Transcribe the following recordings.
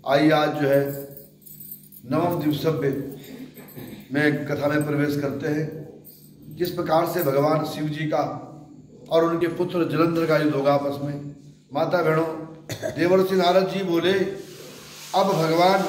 आइए आज जो है नवम दिवसव्य में कथा में प्रवेश करते हैं। किस प्रकार से भगवान शिव जी का और उनके पुत्र जलंधर का युद्ध होगा आपस में। माता बहनों, देवर्षि नारद जी बोले अब भगवान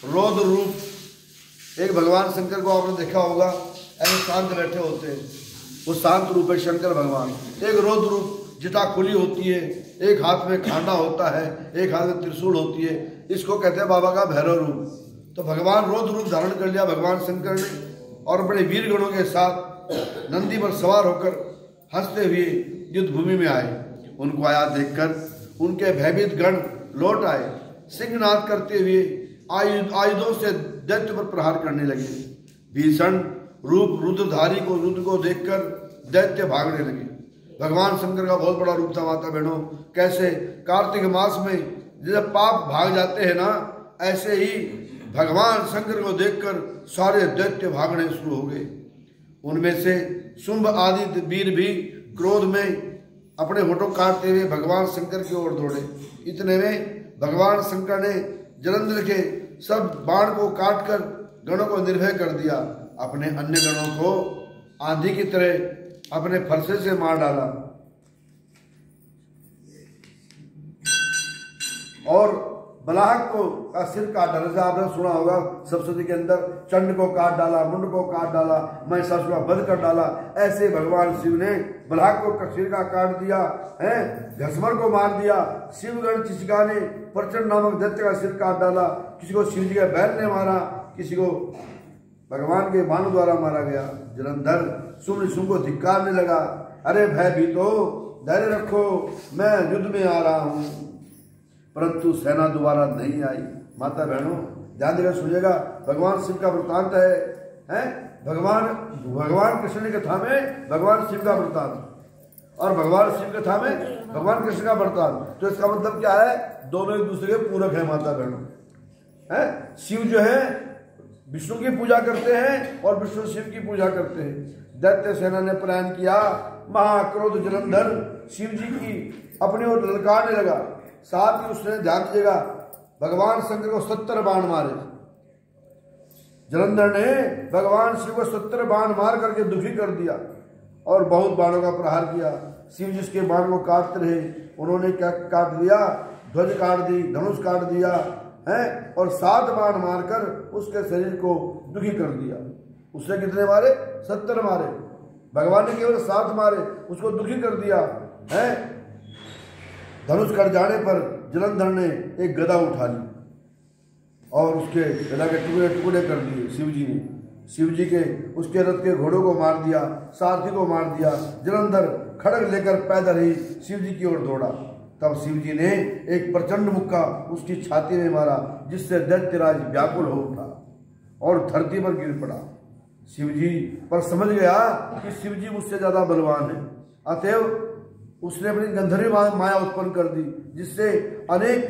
रौद्र रूप, एक भगवान शंकर को आपने देखा होगा ऐसे शांत बैठे होते हैं, वो शांत रूप है शंकर भगवान। एक रौद्र रूप, जटा खुली होती है, एक हाथ में खांडा होता है, एक हाथ में त्रिशूल होती है, इसको कहते हैं बाबा का भैरव रूप। तो भगवान रौद्र रूप धारण कर लिया भगवान शंकर ने और बड़े वीर गणों के साथ नंदी पर सवार होकर हंसते हुए युद्ध भूमि में आए। उनको आया देखकर उनके भयभीत गण लौट आए, सिंहनाद करते हुए आयुधों से दैत्य पर प्रहार करने लगे। भीषण रूप रुद्रधारी को रुद्र को देखकर दैत्य भागने लगे। भगवान शंकर का बहुत बड़ा रूप था माता बहनों। कैसे कार्तिक मास में जब पाप भाग जाते हैं ना, ऐसे ही भगवान शंकर को देखकर सारे दैत्य भागने शुरू हो गए। उनमें से शुंभ आदि वीर भी क्रोध में अपने होठों काटते हुए भगवान शंकर की ओर दौड़े। इतने में भगवान शंकर ने जलंधर के सब बाण को काटकर गणों को निर्भय कर दिया। अपने अन्य गणों को आंधी की तरह अपने फरसे से मार डाला और बलाहक को का सिर काट डाला। जैसे आपने सुना होगा सप्तशती के अंदर चंड को काट डाला, मुंड को काट डाला, महिषासुर का वध कर डाला। ऐसे भगवान शिव ने बलाहक को सिर का काट दिया है, घसमर को मार दिया। शिवगण चिचिका ने प्रचंड नामक दैत्य का सिर काट डाला। किसी को शिव जी के बैल ने मारा, किसी को भगवान के बाणों द्वारा मारा गया। जलंधर शुंभ को धिक्कारने लगा, अरे भयभीतो धैर्य रखो, मैं युद्ध में आ रहा हूं। परंतु सेना दोबारा नहीं आई। माता बहनों ध्यान देकर सुनिएगा, भगवान शिव का वृत्तांत है भगवान कृष्ण की कथा में भगवान शिव का वृत्तांत और भगवान शिव कथा में भगवान कृष्ण का वृत्तांत। तो इसका मतलब क्या है, दोनों एक दूसरे के पूरक है माता बहनों। है शिव जो है विष्णु की पूजा करते हैं और विष्णु शिव की पूजा करते हैं। दैत्य सेना ने प्रयाण किया। महाक्रोध जलंधर शिव जी की अपनी ओर ललकारने लगा। साथ ही उसने ध्यान दीजिएगा भगवान शंकर को 70 बाण मारे। जलंधर ने भगवान शिव को 70 बाण मार करके दुखी कर दिया और बहुत बाणों का प्रहार किया। शिव जिसके बाण को काटते रहे, उन्होंने क्या काट दिया, ध्वज काट दी, धनुष काट दिया है और 7 बाण मारकर उसके शरीर को दुखी कर दिया। उसने कितने मारे? 70 मारे। भगवान ने केवल 7 मारे, उसको दुखी कर दिया है। धनुष कट जाने पर जलंधर ने एक गदा उठा ली और उसके गदा के टुकड़े टुकड़े कर दिए शिव जी ने। शिव जी के उसके रथ के घोड़ों को मार दिया, सारथी को मार दिया। जलंधर खड़ग लेकर पैदल ही शिव जी की ओर दौड़ा। तब शिव जी ने एक प्रचंड मुक्का उसकी छाती में मारा, जिससे दैत्यराज व्याकुल हो उठा और धरती पर गिर पड़ा। शिव जी पर समझ गया कि शिव जी मुझसे ज्यादा बलवान है, अतएव उसने अपनी गंधर्वी माया उत्पन्न कर दी, जिससे अनेक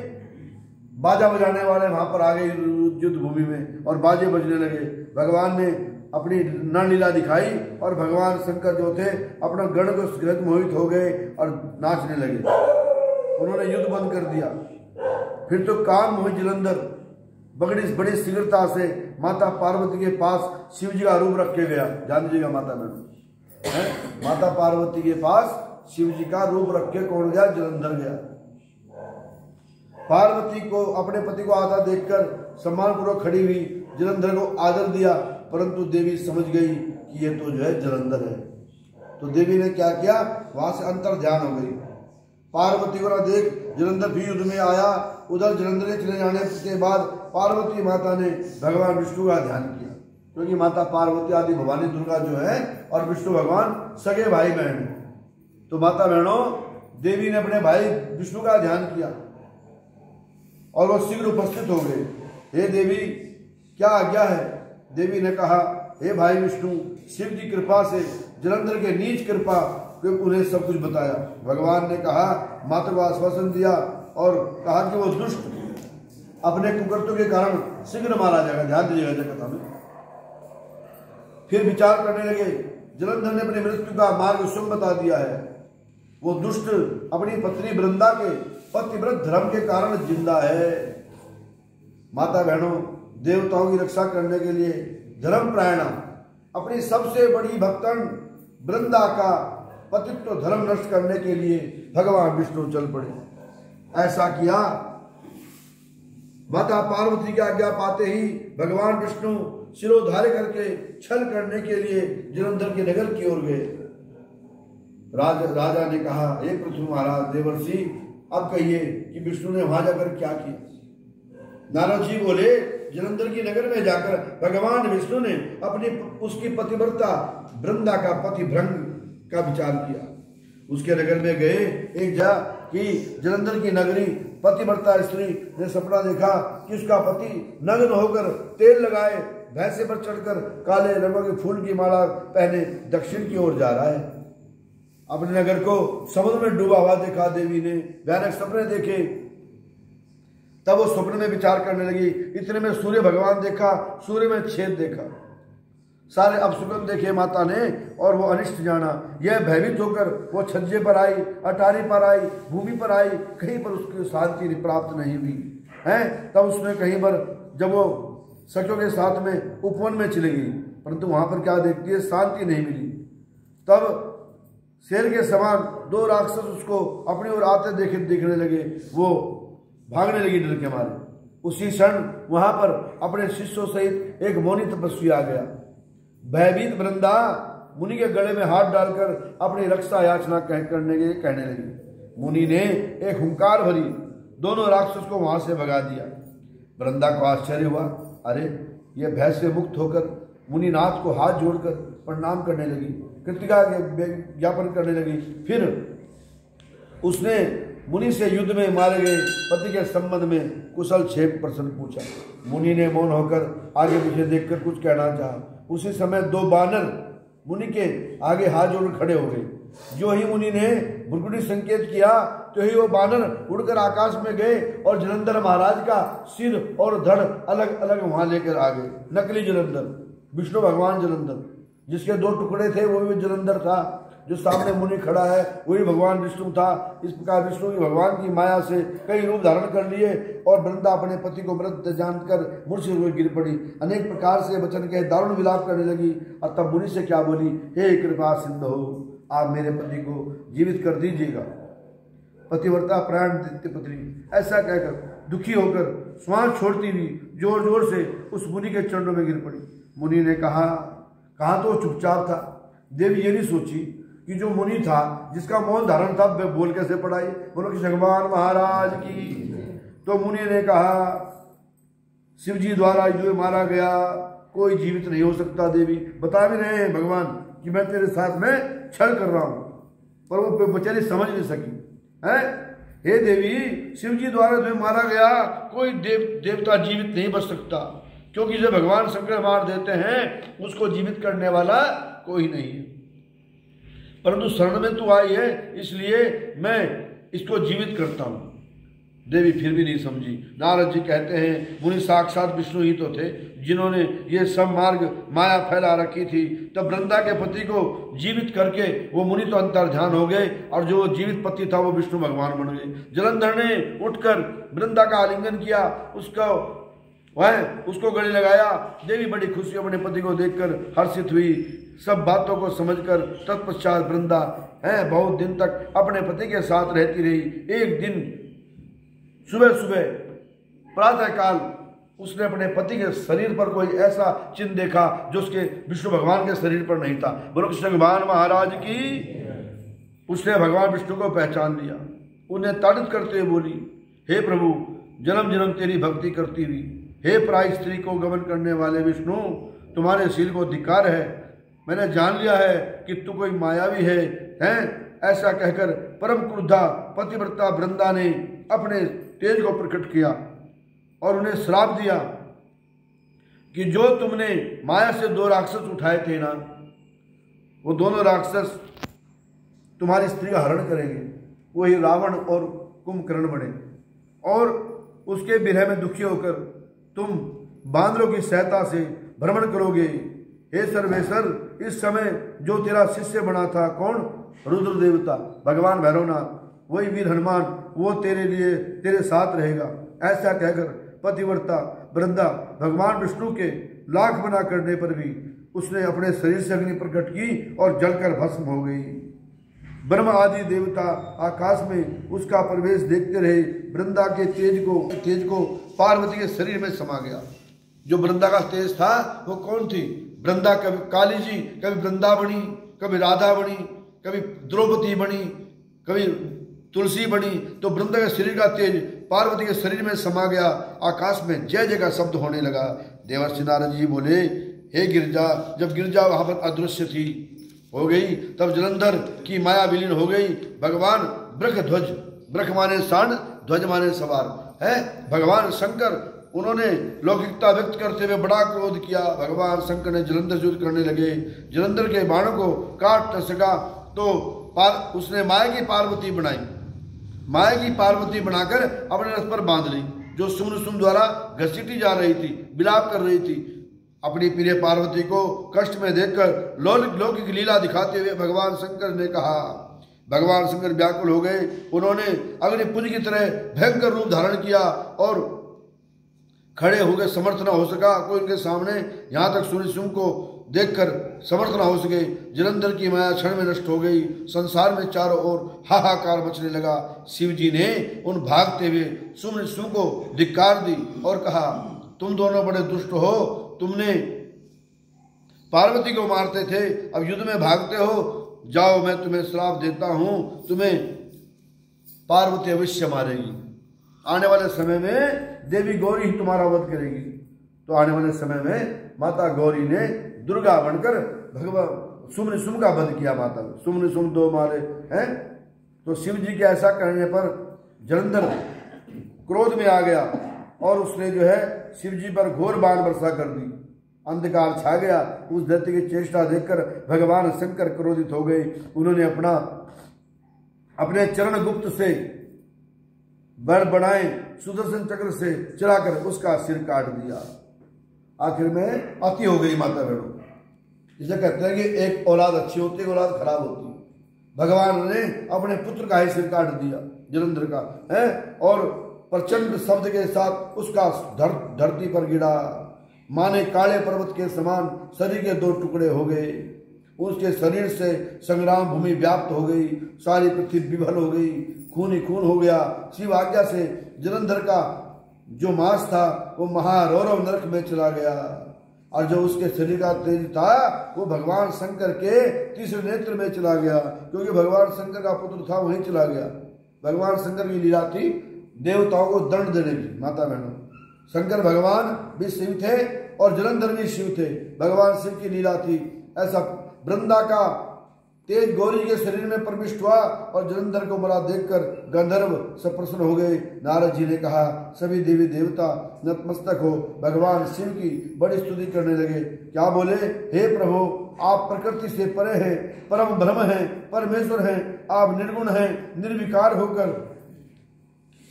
बाजा बजाने वाले वहां पर आ गए युद्ध भूमि में और बाजे बजने लगे। भगवान ने अपनी नरलीला दिखाई और भगवान शंकर जो थे अपना गण को गृह मोहित हो गए और नाचने लगे। उन्होंने युद्ध बंद कर दिया। फिर तो काम मोहित जलंधर बड़ी शीघ्रता से माता पार्वती के पास शिव जी का रूप रख के गया। जान लीजिएगा माता बहन, माता पार्वती के पास शिव जी का रूप रख के कौन गया? जलंधर गया। पार्वती को अपने पति को आता देखकर सम्मानपूर्वक खड़ी हुई, जलंधर को आदर दिया, परंतु देवी समझ गई कि ये तो जो है जलंधर है। तो देवी ने क्या किया, वहां से अंतर ध्यान हो गई। पार्वती को ना देख जलंधर भी युद्ध में आया। उधर जलंधर के चले जाने के बाद पार्वती माता ने भगवान विष्णु का ध्यान किया, क्योंकि माता पार्वती आदि भवानी दुर्गा जो है और विष्णु भगवान सगे भाई बहन है। तो माता बहनों देवी ने अपने भाई विष्णु का ध्यान किया और वो शीघ्र उपस्थित हो गए। हे देवी क्या आज्ञा है? देवी ने कहा, हे भाई विष्णु, शिव की कृपा से जलंधर के नीच कृपा उन्हें सब कुछ बताया। भगवान ने कहा, माता को आश्वासन दिया और कहा कि वो दुष्ट अपने कुकर्तों के कारण शीघ्र मारा जाएगा। ध्यान दीजिएगा कथा में। फिर विचार करने लगे। जलंधर ने अपनी मृत्यु का मार्ग स्वयं बता दिया है। वो दुष्ट अपनी पत्नी वृंदा के पतिव्रत धर्म के कारण जिंदा है। माता बहनों, देवताओं की रक्षा करने के लिए धर्मपरायणा अपनी सबसे बड़ी भक्तन वृंदा का पतित्व धर्म नष्ट करने के लिए भगवान विष्णु चल पड़े। ऐसा किया, माता पार्वती की आज्ञा पाते ही भगवान विष्णु शिरोधार्य करके छल करने के लिए जलंधर के नगर की ओर गए। राजा ने कहा, हे पृथु महाराज देवर्षि, अब कहिए कि विष्णु ने वहां जाकर क्या किया। नारद जी बोले, जलंधर की नगर में जाकर भगवान विष्णु ने उसकी पतिव्रता वृंदा का पतिभ्रंग का विचार किया। उसके नगर में गए, एक जा कि जलंधर की नगरी पतिव्रता स्त्री ने सपना देखा कि उसका पति नग्न होकर तेल लगाए भैंसे पर चढ़कर काले रंगों के फूल की माला पहने दक्षिण की ओर जा रहा है। अपने नगर को समुद्र में डूबा हुआ देखा देवी ने, भयानक सपने देखे। तब वो स्वप्न में विचार करने लगी। इतने में सूर्य भगवान देखा, सूर्य में छेद देखा, सारे अपशुकन देखे माता ने और वो अनिष्ट जाना। यह भयभीत होकर वो छज्जे पर आई, अटारी पर आई, भूमि पर आई, कहीं पर उसकी शांति प्राप्त नहीं हुई है। तब उसने कहीं पर जब वो सखियों के साथ में उपवन में चली गई, परंतु वहां पर क्या देखती है, शांति नहीं मिली। तब शेर के समान दो राक्षस उसको अपनी ओर आते देखने लगे। वो भागने लगी डर के मारे। उसी क्षण वहां पर अपने शिष्यों सहित एक मौनी तपस्वी आ गया। भयभीत वृंदा मुनि के गले में हाथ डालकर अपनी रक्षा याचना कहने लगी। मुनि ने एक हुंकार भरी, दोनों राक्षस को वहां से भगा दिया। वृंदा को आश्चर्य हुआ, अरे यह भय से मुक्त होकर मुनिनाथ को हाथ जोड़कर प्रणाम करने लगी, कृतिका ज्ञापन करने लगी। फिर उसने मुनि से युद्ध में मारे गए पति के संबंध में कुशल क्षेम प्रश्न पूछा। मुनि ने मौन होकर आगे पीछे देखकर कुछ कहना चाहा। उसी समय दो बानर मुनि के आगे हाथ जोड़कर खड़े हो गए। जो ही मुनि ने भ्रुकुटी संकेत किया, तो ही वो बानर उड़कर आकाश में गए और जलंधर महाराज का सिर और धड़ अलग अलग वहां लेकर आ गए। नकली जलंधर, विष्णु भगवान जलंधर, जिसके दो टुकड़े थे वो भी जलंधर था। जो सामने मुनि खड़ा है वही भगवान विष्णु था। इस प्रकार विष्णु की भगवान की माया से कई रूप धारण कर लिए और वृंदा अपने पति को मृत जानकर मूर्छित हुए गिर पड़ी। अनेक प्रकार से वचन के दारुण विलाप करने लगी। और तब मुनि से क्या बोली, हे कृपा सिंधु, आप मेरे पति को जीवित कर दीजिएगा। पतिव्रता प्राण पत्नी ऐसा कहकर दुखी होकर श्वास छोड़ती हुई जोर जोर से उस मुनि के चरणों में गिर पड़ी। मुनि ने कहा तो चुपचाप था। देवी ये नहीं सोची कि जो मुनि था, जिसका मौन धारण था, बोल कैसे पड़ाई। बोलो कि भगवान महाराज की। तो मुनि ने कहा, शिव जी द्वारा जो मारा गया कोई जीवित नहीं हो सकता। देवी बता भी रहे हैं भगवान कि मैं तेरे साथ में छल कर रहा हूं, पर वो बेचारी समझ नहीं सकी है। हे देवी, शिव जी द्वारा जो मारा गया कोई देवता जीवित नहीं बच सकता, क्योंकि जब भगवान शंकर मार देते हैं उसको जीवित करने वाला कोई नहीं है। परंतु शरण में तू आई है, इसलिए मैं इसको जीवित करता हूं। देवी फिर भी नहीं समझी। नारद जी कहते हैं, मुनि साक्षात विष्णु ही तो थे, जिन्होंने ये सब मार्ग माया फैला रखी थी। तब वृंदा के पति को जीवित करके वो मुनि तो अंतर्ध्यान हो गए और जो जीवित पति था वो विष्णु भगवान बन गए। जलंधर ने उठकर वृंदा का आलिंगन किया, उसको गले लगाया। देवी बड़ी खुशी अपने पति को देखकर हर्षित हुई। सब बातों को समझकर तत्पश्चात वृंदा बहुत दिन तक अपने पति के साथ रहती रही। एक दिन सुबह सुबह प्रातः काल उसने अपने पति के शरीर पर कोई ऐसा चिन्ह देखा जो उसके विष्णु भगवान के शरीर पर नहीं था। बोलो कृष्ण भगवान महाराज की। उसने भगवान विष्णु को पहचान लिया। उन्हें ताड़ित करते हुए बोली, हे प्रभु, जन्म जन्म तेरी भक्ति करती हुई, हे प्राय स्त्री को गमन करने वाले विष्णु, तुम्हारे शील को धिक्कार है। मैंने जान लिया है कि तू कोई मायावी है। ऐसा कहकर परम क्रुद्धा पतिव्रता वृंदा ने अपने तेज को प्रकट किया और उन्हें श्राप दिया कि जो तुमने माया से दो राक्षस उठाए थे ना, वो दोनों राक्षस तुम्हारी स्त्री का हरण करेंगे। वही रावण और कुंभकर्ण बने और उसके विरह में दुखी होकर तुम बांदरों की सहायता से भ्रमण करोगे। हे सर्वेश्वर, इस समय जो तेरा शिष्य बना था, कौन? रुद्र देवता भगवान भैरवनाथ, वही वीर हनुमान, वो तेरे लिए तेरे साथ रहेगा। ऐसा कहकर पतिव्रता वृंदा भगवान विष्णु के लाख मना करने पर भी उसने अपने शरीर से अग्नि प्रकट की और जलकर भस्म हो गई। ब्रह्म आदि देवता आकाश में उसका प्रवेश देखते रहे। वृंदा के तेज को पार्वती के शरीर में समा गया। जो वृंदा का तेज था वो कौन थी? वृंदा कभी काली जी, कभी वृंदा बनी, कभी राधा बनी, कभी द्रौपदी बनी, कभी तुलसी बनी। तो वृंदा के शरीर का तेज पार्वती के शरीर में समा गया। आकाश में जय जय का शब्द होने लगा। देवर्षि नारद जी बोले, हे गिरजा, जब गिरजा वहां पर अदृश्य थी हो गई, तब जलंधर की माया विलीन हो गई। भगवान ब्रख ध्वज, ब्रख माने सांड, ध्वज माने सवार है भगवान शंकर, उन्होंने लौकिकता व्यक्त करते हुए बड़ा क्रोध किया। भगवान शंकर ने जलंधर युद्ध करने लगे। जलंधर के बाणों को काट न सका तो उसने माया की पार्वती बनाई। माया की पार्वती बनाकर अपने रथ पर बांध ली, जो सुम द्वारा घसीटी जा रही थी, विलाप कर रही थी। अपनी प्रिय पार्वती को कष्ट में देखकर लौकिक लीला दिखाते हुए भगवान शंकर ने कहा, भगवान शंकर व्याकुल हो गए। उन्होंने अग्निपुंज की तरह भयंकर रूप धारण किया और खड़े हो गए, समर्थ न हो सका कोई उनके सामने। यहाँ तक सूर्य को देखकर समर्थ न हो सके। जलंधर की माया क्षण में नष्ट हो गई। संसार में चारों ओर हाहाकार मचने लगा। शिव जी ने उन भागते हुए सुम को धिक्कार दी और कहा, तुम दोनों बड़े दुष्ट हो, तुमने पार्वती को मारते थे, अब युद्ध में भागते हो। जाओ, मैं तुम्हें श्राप देता हूं, तुम्हें पार्वती अवश्य मारेगी। आने वाले समय में देवी गौरी ही तुम्हारा वध करेगी। तो आने वाले समय में माता गौरी ने दुर्गा बनकर भगवान सुम का वध किया। माता सुम दो मारे हैं। तो शिव जी के ऐसा कहने पर जलंधर क्रोध में आ गया और उसने जो है शिव जी पर घोर बाण वर्षा कर दी। अंधकार छा गया। उस दैत्य की चेष्टा देखकर भगवान शंकर क्रोधित हो गए। उन्होंने अपने चरण गुप्त से बर बनाए सुदर्शन चक्र से चलाकर उसका सिर काट दिया। आखिर में अति हो गई माता बहनों। इसे कहते हैं कि एक औलाद अच्छी होती है, औलाद खराब होती है। भगवान ने अपने पुत्र का ही सिर काट दिया जलंधर का है, और प्रचंड शब्द के साथ उसका धरती पर गिरा। माने काले पर्वत के समान शरीर के दो टुकड़े हो गए। उसके शरीर से संग्राम भूमि व्याप्त हो गई। सारी पृथ्वी विभल हो गई, खून ही खून हो गया। शिव आज्ञा से जलंधर का जो मांस था वो महारौरव नरक में चला गया, और जो उसके शरीर का तेज था वो भगवान शंकर के तीसरे नेत्र में चला गया, क्योंकि भगवान शंकर का पुत्र था वहीं चला गया। भगवान शंकर की लीला थी देवताओं को दंड देने की। माता बहनों, शंकर भगवान भी शिव थे और जलंधर भी शिव थे। भगवान शिव की लीला थी। ऐसा वृंदा का तेज गौरी के शरीर में प्रविष्ट हुआ और जलंधर को मरा देखकर गंधर्व सब प्रसन्न हो गए। नारद जी ने कहा, सभी देवी देवता नतमस्तक हो भगवान शिव की बड़ी स्तुति करने लगे। क्या बोले? हे प्रभु, आप प्रकृति से परे हैं, परम ब्रह्म हैं, परमेश्वर हैं। आप निर्गुण हैं, निर्विकार होकर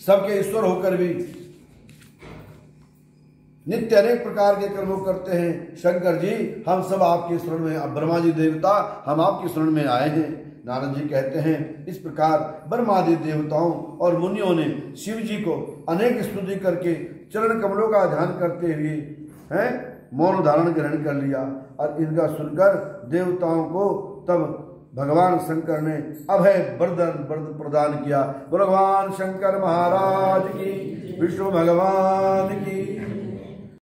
सबके ईश्वर होकर भी नित्य अनेक प्रकार के कर्मों करते हैं। शंकर जी, हम सब आपकी शरण में, अब ब्रह्मा जी देवता हम आपकी शरण में आए हैं। नारद जी कहते हैं, इस प्रकार ब्रह्मादि देवताओं और मुनियों ने शिव जी को अनेक स्तुति करके चरण कमलों का ध्यान करते हुए हैं मौन धारण ग्रहण कर लिया। और इनका सुनकर देवताओं को तब भगवान शंकर ने अभय वरदान प्रदान किया। भगवान शंकर महाराज की, विष्णु भगवान की